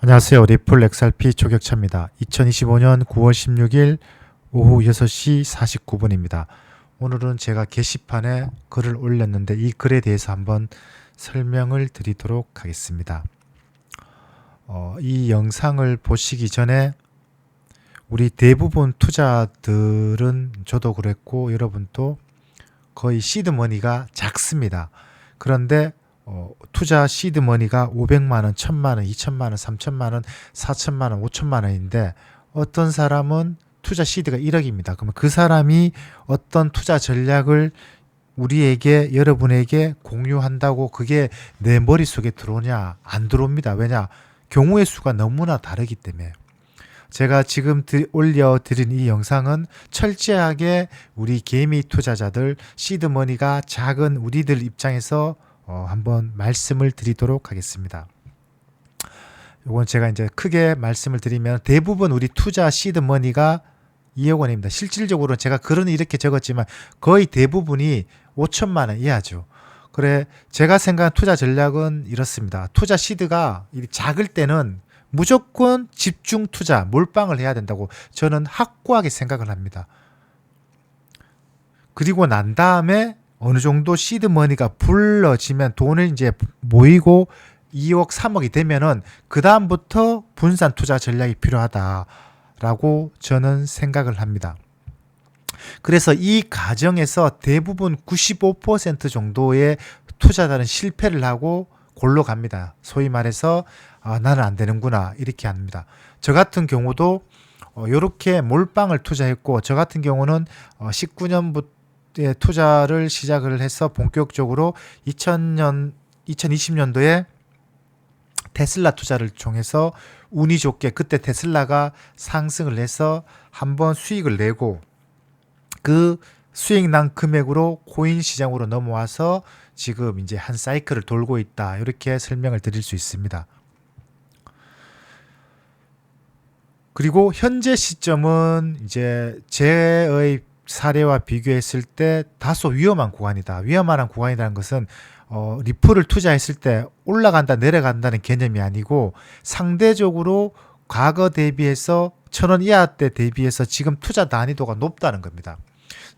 안녕하세요. 리플 XRP 조격차입니다. 2025년 9월 16일 오후 6시 49분입니다. 오늘은 제가 게시판에 글을 올렸는데 이 글에 대해서 한번 설명을 드리도록 하겠습니다. 이 영상을 보시기 전에 우리 대부분 투자들은 저도 그랬고 여러분도 거의 시드머니가 작습니다. 그런데 투자 시드머니가 500만원, 1000만원, 2000만원, 3000만원, 4000만원, 5000만원인데 어떤 사람은 투자 시드가 1억입니다. 그러면 그 사람이 어떤 투자 전략을 우리에게, 여러분에게 공유한다고 그게 내 머릿속에 들어오냐? 안 들어옵니다. 왜냐? 경우의 수가 너무나 다르기 때문에. 제가 지금 올려드린 이 영상은 철저하게 우리 개미 투자자들, 시드머니가 작은 우리들 입장에서 한번 말씀을 드리도록 하겠습니다. 이건 제가 이제 크게 말씀을 드리면 대부분 우리 투자 시드머니가 2억 원입니다. 실질적으로는 제가 글은 이렇게 적었지만 거의 대부분이 5천만 원 이하죠. 그래, 제가 생각한 투자 전략은 이렇습니다. 투자 시드가 작을 때는 무조건 집중 투자, 몰빵을 해야 된다고 저는 확고하게 생각을 합니다. 그리고 난 다음에 어느 정도 시드머니가 불러지면 돈을 이제 모이고 2억, 3억이 되면은 그 다음부터 분산 투자 전략이 필요하다라고 저는 생각을 합니다. 그래서 이 과정에서 대부분 95% 정도의 투자자는 실패를 하고 골로 갑니다. 소위 말해서 나는 안 되는구나 이렇게 합니다. 저 같은 경우도 이렇게 몰빵을 투자했고, 저 같은 경우는 19년부터 투자를 시작을 해서 본격적으로 2020년도에 테슬라 투자를 통해서 운이 좋게 그때 테슬라가 상승을 해서 한번 수익을 내고 그 수익 난 금액으로 코인 시장으로 넘어와서 지금 이제 한 사이클을 돌고 있다. 이렇게 설명을 드릴 수 있습니다. 그리고 현재 시점은 이제 제의 사례와 비교했을 때 다소 위험한 구간이다. 위험한 구간이라는 것은 리플을 투자했을 때 올라간다 내려간다는 개념이 아니고 상대적으로 과거 대비해서 1000원 이하 때 대비해서 지금 투자 난이도가 높다는 겁니다.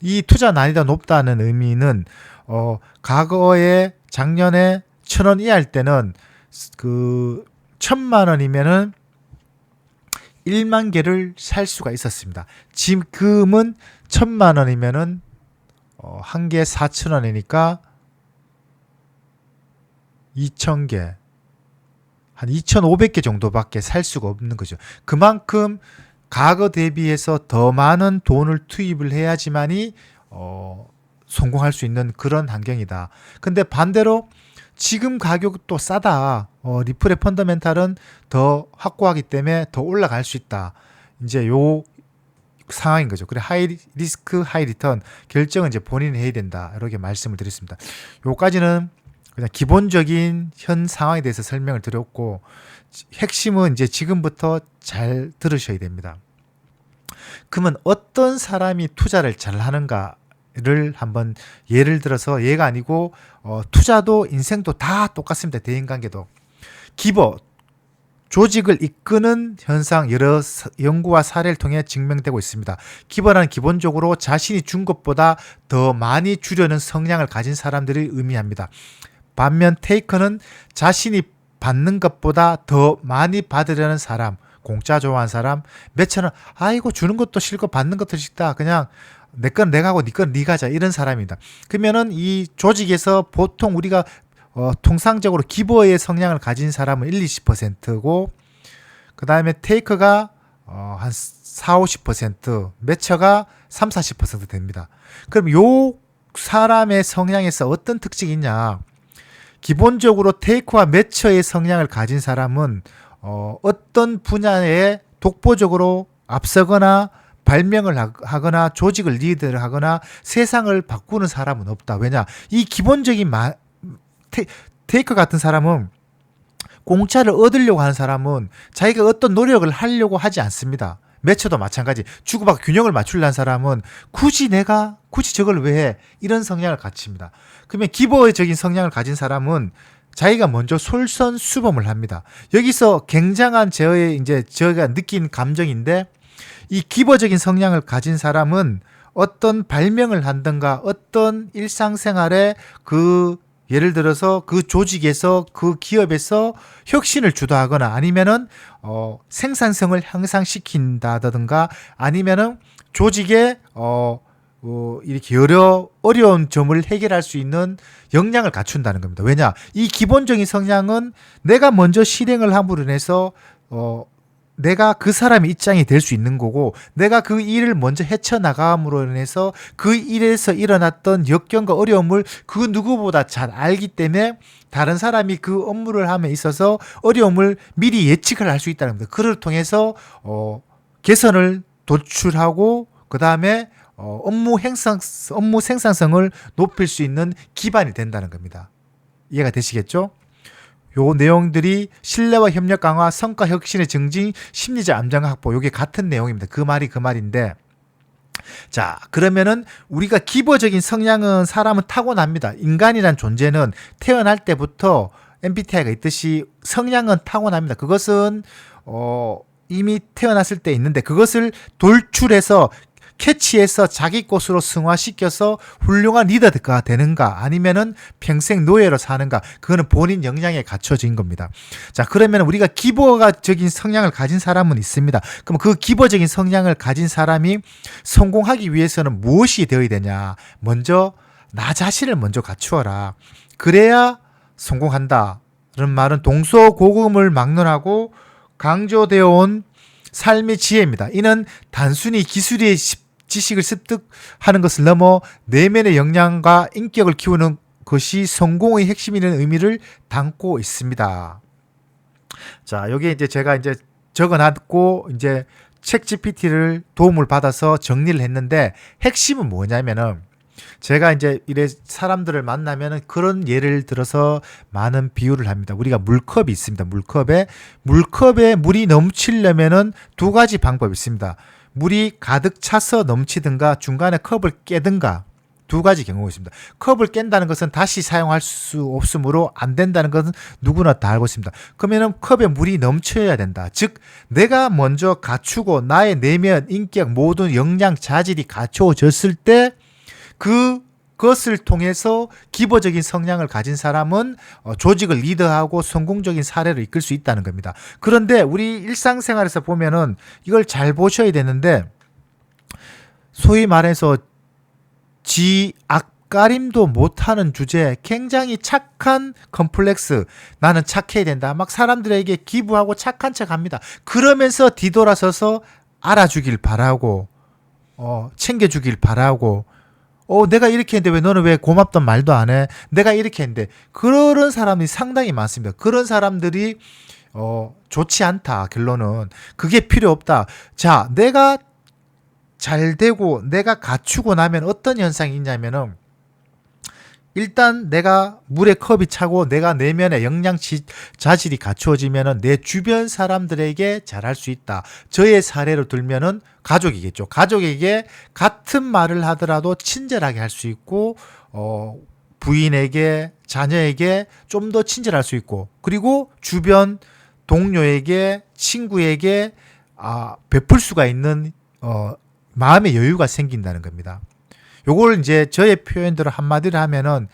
이 투자 난이도가 높다는 의미는 과거에 작년에 1000원 이하일 때는 그 1000만 원이면은 1만 개를 살 수가 있었습니다. 지금은 1000만 원이면은 한 개에 4,000원이니까 2,000개, 한 2,500개 정도밖에 살 수가 없는 거죠. 그만큼 과거 대비해서 더 많은 돈을 투입을 해야지만이 성공할 수 있는 그런 환경이다. 근데 반대로 지금 가격도 싸다. 리플의 펀더멘탈은 더 확고하기 때문에 더 올라갈 수 있다. 이제 요 상황인 거죠. 그래, 하이 리스크, 하이 리턴 결정은 이제 본인이 해야 된다. 이렇게 말씀을 드렸습니다. 요까지는 그냥 기본적인 현 상황에 대해서 설명을 드렸고, 핵심은 이제 지금부터 잘 들으셔야 됩니다. 그러면 어떤 사람이 투자를 잘 하는가를 한번 예를 들어서, 얘가 아니고 투자도 인생도 다 똑같습니다. 대인관계도. 기버, 조직을 이끄는 현상 여러 연구와 사례를 통해 증명되고 있습니다. 기버는 기본적으로 자신이 준 것보다 더 많이 주려는 성향을 가진 사람들을 의미합니다. 반면 테이커는 자신이 받는 것보다 더 많이 받으려는 사람, 공짜 좋아하는 사람, 몇천원, 아이고 주는 것도 싫고 받는 것도 싫다. 그냥 내 건 내가 하고 네 건 네가 하자. 이런 사람입니다. 그러면은 이 조직에서 보통 우리가 통상적으로 기버의 성향을 가진 사람은 1-20%고 그 다음에 테이커가 한 4-50%, 매처가 3-40% 됩니다. 그럼 요 사람의 성향에서 어떤 특징이 있냐? 기본적으로 테이커와 매처의 성향을 가진 사람은 어떤 분야에 독보적으로 앞서거나 발명을 하거나 조직을 리드를 하거나 세상을 바꾸는 사람은 없다. 왜냐? 이 기본적인 테이커 같은 사람은 공짜를 얻으려고 하는 사람은 자기가 어떤 노력을 하려고 하지 않습니다. 매처도 마찬가지. 주고받고 균형을 맞추려는 사람은 굳이 저걸 왜 해? 이런 성향을 갖춥니다. 그러면 기버적인 성향을 가진 사람은 자기가 먼저 솔선수범을 합니다. 여기서 굉장한 제가 느낀 감정인데, 이 기본적인 성향을 가진 사람은 어떤 발명을 한든가 어떤 일상생활에 예를 들어서 그 조직에서 그 기업에서 혁신을 주도하거나 아니면은 생산성을 향상시킨다든가 아니면은 조직에 이렇게 여러 어려운 점을 해결할 수 있는 역량을 갖춘다는 겁니다. 왜냐? 이 기본적인 성향은 내가 먼저 실행을 함으로 인해서 내가 그 사람의 입장이 될 수 있는 거고, 내가 그 일을 먼저 헤쳐나감으로 인해서 그 일에서 일어났던 역경과 어려움을 그 누구보다 잘 알기 때문에 다른 사람이 그 업무를 함에 있어서 어려움을 미리 예측을 할 수 있다는 겁니다. 그를 통해서 개선을 도출하고 그 다음에 업무 생산성을 높일 수 있는 기반이 된다는 겁니다. 이해가 되시겠죠? 요 내용들이 신뢰와 협력 강화, 성과 혁신의 증진, 심리적 안정 확보, 요게 같은 내용입니다. 그 말인데, 자, 그러면은 우리가 기본적인 성향은 사람은 타고납니다. 인간이란 존재는 태어날 때부터 MBTI가 있듯이 성향은 타고납니다. 그것은 이미 태어났을 때 있는데, 그것을 돌출해서 캐치해서 자기 것으로 승화시켜서 훌륭한 리더가 되는가 아니면은 평생 노예로 사는가, 그거는 본인 역량에 갖춰진 겁니다. 자, 그러면 우리가 기본적인 성향을 가진 사람은 있습니다. 그럼 그 기본적인 성향을 가진 사람이 성공하기 위해서는 무엇이 되어야 되냐? 먼저 나 자신을 먼저 갖추어라. 그래야 성공한다. 이런 말은 동서고금을 막론하고 강조되어 온 삶의 지혜입니다. 이는 단순히 기술의 지식을 습득하는 것을 넘어 내면의 역량과 인격을 키우는 것이 성공의 핵심이라는 의미를 담고 있습니다. 자, 여기에 제가 적어놨고 책 GPT를 도움을 받아서 정리를 했는데, 핵심은 뭐냐면은 제가 이래 사람들을 만나면은 그런 예를 들어서 많은 비유를 합니다. 우리가 물컵이 있습니다. 물컵에 물이 넘치려면은 두 가지 방법이 있습니다. 물이 가득 차서 넘치든가 중간에 컵을 깨든가, 두 가지 경우가 있습니다. 컵을 깬다는 것은 다시 사용할 수 없으므로 안 된다는 것은 누구나 다 알고 있습니다. 그러면은 컵에 물이 넘쳐야 된다. 즉 내가 먼저 갖추고 나의 내면, 인격, 모든 역량, 자질이 갖춰졌을 때 그것을 통해서 기본적인 성향을 가진 사람은 조직을 리더하고 성공적인 사례를 이끌 수 있다는 겁니다. 그런데 우리 일상생활에서 보면은 이걸 잘 보셔야 되는데, 소위 말해서 지 앞가림도 못하는 주제에 굉장히 착한 컴플렉스, 나는 착해야 된다, 막 사람들에게 기부하고 착한 척합니다. 그러면서 뒤돌아서서 알아주길 바라고 챙겨주길 바라고, 내가 이렇게 했는데 왜 너는 왜 고맙단 말도 안 해? 내가 이렇게 했는데, 그런 사람이 상당히 많습니다. 그런 사람들이 좋지 않다. 결론은 그게 필요 없다. 자, 내가 잘 되고 내가 갖추고 나면 어떤 현상이 있냐면은, 일단 내가 물에 컵이 차고 내가 내면의 역량 자질이 갖추어지면은 내 주변 사람들에게 잘할 수 있다. 저의 사례로 들면은 가족이겠죠. 가족에게 같은 말을 하더라도 친절하게 할 수 있고, 부인에게, 자녀에게 좀 더 친절할 수 있고, 그리고 주변 동료에게, 친구에게 베풀 수가 있는 마음의 여유가 생긴다는 겁니다. 요걸 저의 표현대로 한마디로 하면은,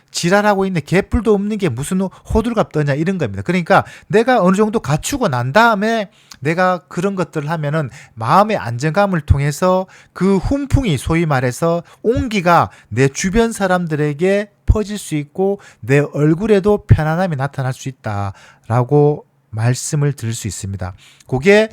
지랄하고 있네, 개뿔도 없는 게 무슨 호들갑 떠냐, 이런 겁니다. 그러니까 내가 어느 정도 갖추고 난 다음에 내가 그런 것들을 하면은 마음의 안정감을 통해서 그 훈풍이, 소위 말해서 온기가 내 주변 사람들에게 퍼질 수 있고 내 얼굴에도 편안함이 나타날 수 있다라고 말씀을 드릴 수 있습니다. 그게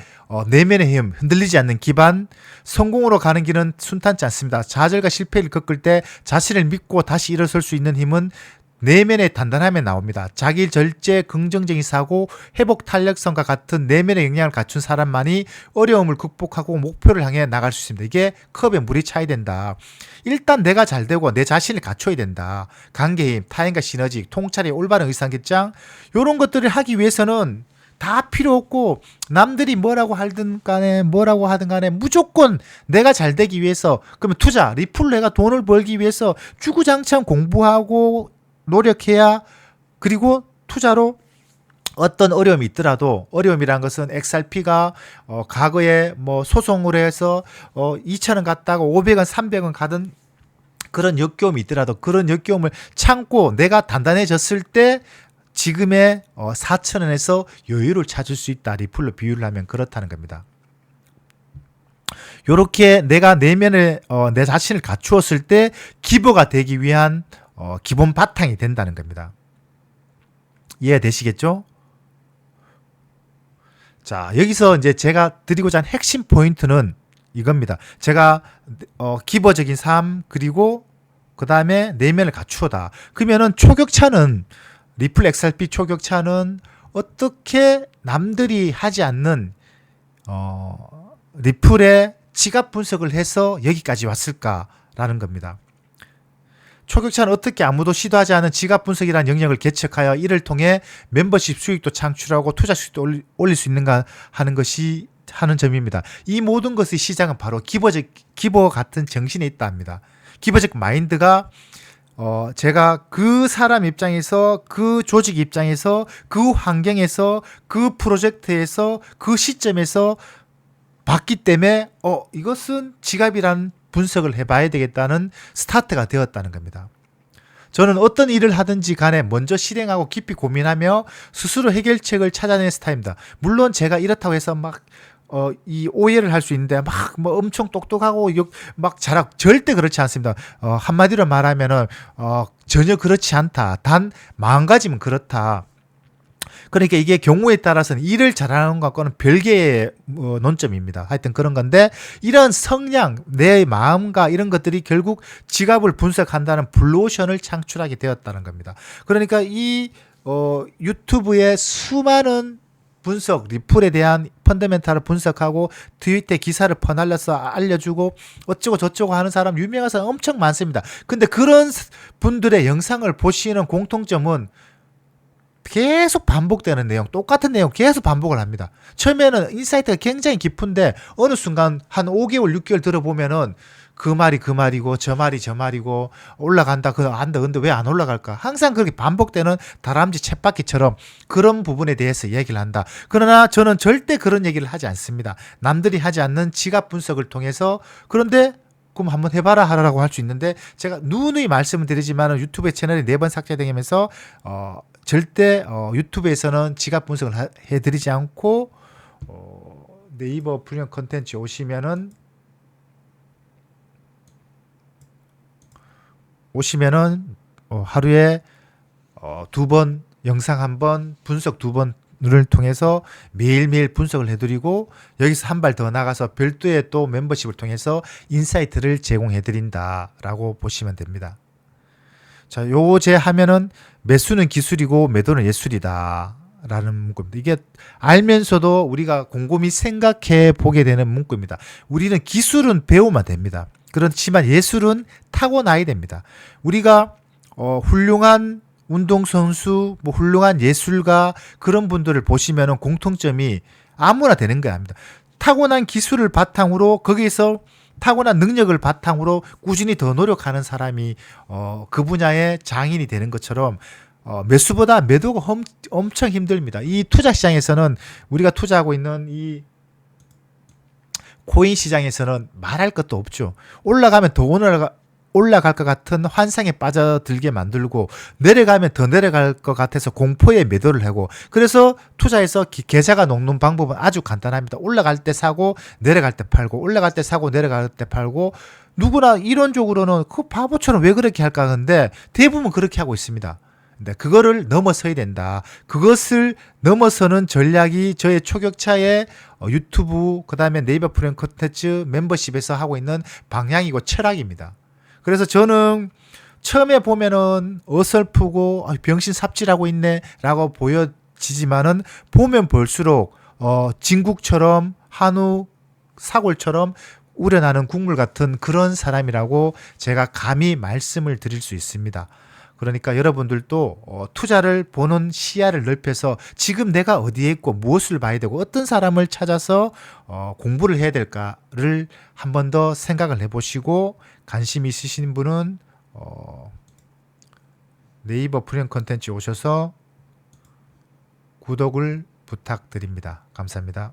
내면의 힘, 흔들리지 않는 기반, 성공으로 가는 길은 순탄치 않습니다. 좌절과 실패를 겪을 때 자신을 믿고 다시 일어설 수 있는 힘은 내면의 단단함에 나옵니다. 자기 절제, 긍정적인 사고, 회복 탄력성과 같은 내면의 역량을 갖춘 사람만이 어려움을 극복하고 목표를 향해 나갈 수 있습니다. 이게 컵에 물이 차야 된다. 일단 내가 잘 되고 내 자신을 갖춰야 된다. 관계 힘, 타인과 시너지, 통찰의 올바른 의사결정, 이런 것들을 하기 위해서는 다 필요 없고, 남들이 뭐라고 하든 간에 무조건 내가 잘 되기 위해서, 그러면 투자, 리플로 해가 돈을 벌기 위해서 주구장창 공부하고 노력해야, 그리고 투자로 어떤 어려움이 있더라도 어려움이란 것은 XRP가 과거에 뭐 소송을 해서 2,000원 갔다가 500원, 300원 가던 그런 역겨움이 있더라도 그런 역겨움을 참고 내가 단단해졌을 때 지금의 4,000원에서 여유를 찾을 수 있다. 리플로 비유를 하면 그렇다는 겁니다. 요렇게 내가 내면에 내 자신을 갖추었을 때 기보가 되기 위한 기본 바탕이 된다는 겁니다. 이해되시겠죠? 자, 여기서 이제 제가 드리고자 하는 핵심 포인트는 이겁니다. 제가 기보적인 삶 그리고 그 다음에 내면을 갖추어다. 그러면은 초격차는 리플 XRP 초격차는 어떻게 남들이 하지 않는 리플의 지갑 분석을 해서 여기까지 왔을까라는 겁니다. 초격차는 어떻게 아무도 시도하지 않은 지갑 분석이라는 영역을 개척하여 이를 통해 멤버십 수익도 창출하고 투자 수익도 올릴 수 있는가 하는 것이 하는 점입니다. 이 모든 것의 시작은 바로 기보 같은 정신에 있다 합니다. 기보적 마인드가 제가 그 사람 입장에서 그 조직 입장에서 그 환경에서 그 프로젝트에서 그 시점에서 봤기 때문에 이것은 지갑이라는 분석을 해봐야 되겠다는 스타트가 되었다는 겁니다. 저는 어떤 일을 하든지 간에 먼저 실행하고 깊이 고민하며 스스로 해결책을 찾아내는 스타일입니다. 물론 제가 이렇다고 해서 막 이 오해를 할 수 있는데 막 뭐 엄청 똑똑하고 막 잘하고 절대 그렇지 않습니다. 한마디로 말하면은 전혀 그렇지 않다. 단 마음가짐은 그렇다. 그러니까 이게 경우에 따라서는 일을 잘하는 것과는 별개의 논점입니다. 하여튼 그런 건데 이런 성향, 내 마음과 이런 것들이 결국 지갑을 분석한다는 블루오션을 창출하게 되었다는 겁니다. 그러니까 이 유튜브에 수많은 분석, 리플에 대한 펀더멘탈을 분석하고 트위터에 기사를 퍼날려서 알려주고 어쩌고 저쩌고 하는 사람, 유명한 사람 엄청 많습니다. 근데 그런 분들의 영상을 보시는 공통점은 계속 반복되는 내용, 똑같은 내용 계속 반복을 합니다. 처음에는 인사이트가 굉장히 깊은데 어느 순간 한 5개월, 6개월 들어보면은 그 말이 그 말이고 저 말이 저 말이고 올라간다, 그거 안다, 근데 왜 안 올라갈까? 항상 그렇게 반복되는 다람쥐 쳇바퀴처럼 그런 부분에 대해서 얘기를 한다. 그러나 저는 절대 그런 얘기를 하지 않습니다. 남들이 하지 않는 지갑 분석을 통해서. 그런데 그럼 한번 해봐라 하라고 할 수 있는데 제가 누누이 말씀을 드리지만 유튜브 채널이 4번 삭제되면서 절대 유튜브에서는 지갑 분석을 해드리지 않고 네이버 프리미엄 컨텐츠 오시면은 하루에 2번 영상 1번 분석 2번을 통해서 매일매일 분석을 해드리고 여기서 한 발 더 나가서 별도의 또 멤버십을 통해서 인사이트를 제공해드린다라고 보시면 됩니다. 자, 요 제 하면은 매수는 기술이고 매도는 예술이다 라는 문구입니다. 이게 알면서도 우리가 곰곰이 생각해 보게 되는 문구입니다. 우리는 기술은 배우면 됩니다. 그렇지만 예술은 타고나야 됩니다. 우리가 훌륭한 운동선수, 뭐 훌륭한 예술가 그런 분들을 보시면은 공통점이 아무나 되는 게 아닙니다. 타고난 기술을 바탕으로 거기에서 타고난 능력을 바탕으로 꾸준히 더 노력하는 사람이 그 분야의 장인이 되는 것처럼 매수보다 매도가 엄청 힘듭니다. 이 투자 시장에서는 우리가 투자하고 있는 이 코인 시장에서는 말할 것도 없죠. 올라가면 더 올라갈 것 같은 환상에 빠져들게 만들고 내려가면 더 내려갈 것 같아서 공포에 매도를 하고 그래서 투자에서 계좌가 녹는 방법은 아주 간단합니다. 올라갈 때 사고 내려갈 때 팔고 올라갈 때 사고 내려갈 때 팔고 누구나 이론적으로는 그 바보처럼 왜 그렇게 할까 하는데 대부분 그렇게 하고 있습니다. 근데 그거를 넘어서야 된다. 그것을 넘어서는 전략이 저의 초격차의 유튜브 그다음에 네이버 프리미엄 콘텐츠 멤버십에서 하고 있는 방향이고 철학입니다. 그래서 저는 처음에 보면은 어설프고 병신 삽질하고 있네 라고 보여지지만은 보면 볼수록 진국처럼 한우 사골처럼 우러나는 국물 같은 그런 사람이라고 제가 감히 말씀을 드릴 수 있습니다. 그러니까 여러분들도 투자를 보는 시야를 넓혀서 지금 내가 어디에 있고 무엇을 봐야 되고 어떤 사람을 찾아서 공부를 해야 될까를 한 번 더 생각을 해보시고 관심 있으신 분은 네이버 프리미엄 컨텐츠 오셔서 구독을 부탁드립니다. 감사합니다.